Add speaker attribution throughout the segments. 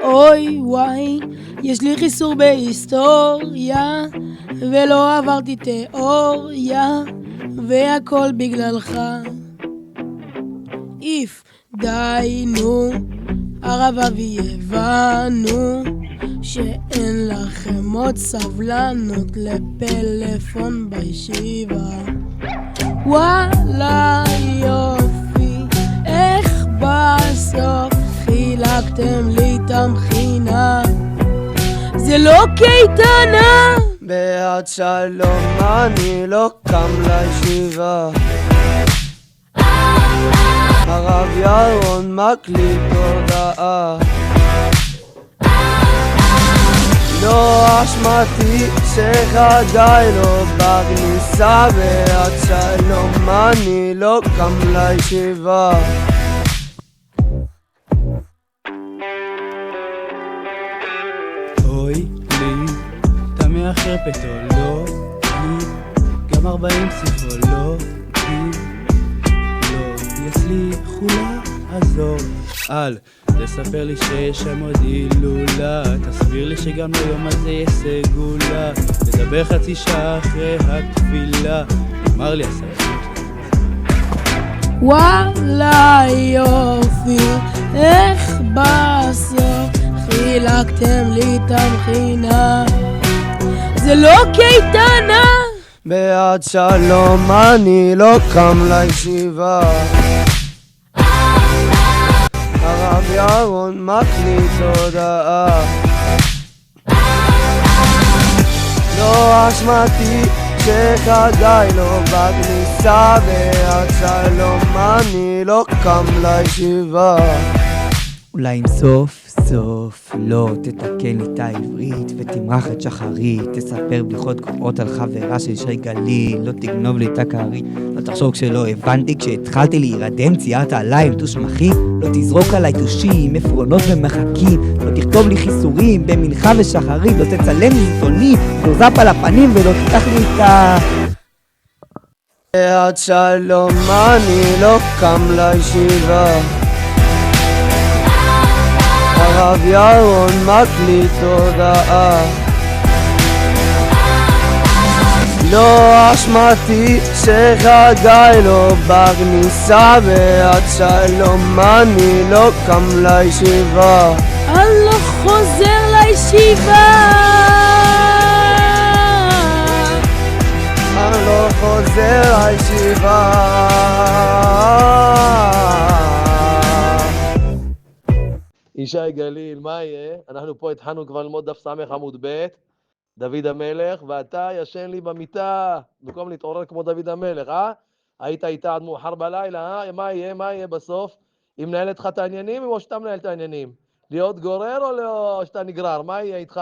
Speaker 1: אוי וואי, יש לי חיסור בהיסטוריה, ולא עברתי תיאוריה, והכל בגללך. איף, די נו, הרב אבי הבנו, שאין לכם עוד סבלנות לפלאפון בישיבה. וואלה יופי, איך בסוף חילקתם לי את המכינה, זה לא קייטנה.
Speaker 2: בעד שלום אני לא קם לישיבה, הרב ירון מקליט הודעה, לא אשמתי שחגי לא בכניסה, בעד שלום אני לא קם לישיבה.
Speaker 3: אוי לי, אתה מאחר פתולוגי, גם 40 פסיכולוגי, לא יצליחו לעזור. אל תספר לי שיש שם עוד הילולה, תסביר לי שגם ליום הזה יש סגולה, תדבר חצי שעה אחרי התפילה, אמר לי הסרט.
Speaker 1: וואלה יופי, איך בסוף חילקתם לי את המכינה, זה לא קייטנה.
Speaker 2: בעד שלום אני לא קם לישיבה, הרב ירון מקליט הודעה, לא אשמתי שחגי לא בכניסה, בעד שלום אני לא קם לישיבה.
Speaker 4: אולי אם סוף סוף לא תתקן לי את העברית ותמרח את שחרית, תספר בדיחות קוראות על חברה של שרי גליל, לא תגנוב לי את הכרית, לא תחשוב כשלא הבנתי כשהתחלתי להירדם ציירת עליי עם טוש מחי, לא תזרוק עליי טושים, עפרונות ומחקים, לא תכתוב לי חיסורים במנחה ושחרית, לא תצלם לי עיתונים, לא זפ על הפנים ולא תיקח לי את ה...
Speaker 2: בעד שלום אני לא קם לישיבה, הרב ירון מקליט הודעה, לא אשמתי שחגי לא בכניסה, בעד שלום אני לא קם לישיבה.
Speaker 1: אני לא חוזר לישיבה,
Speaker 2: אני לא חוזר לישיבה. ישי גליל, מה יהיה? אנחנו פה התחלנו כבר ללמוד דף סמך עמוד ב', דוד המלך, ואתה ישן לי במיטה, במקום להתעורר כמו דוד המלך, היית איתה עד מאוחר בלילה, מה יהיה? מה יהיה בסוף? היא מנהלת לך את העניינים, או שאתה מנהל את העניינים? להיות גורר או לא שאתה נגרר? מה יהיה איתך?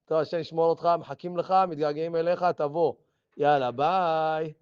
Speaker 2: טוב, השם ישמור אותך, מחכים לך, מתגעגעים אליך, תבוא. יאללה, ביי.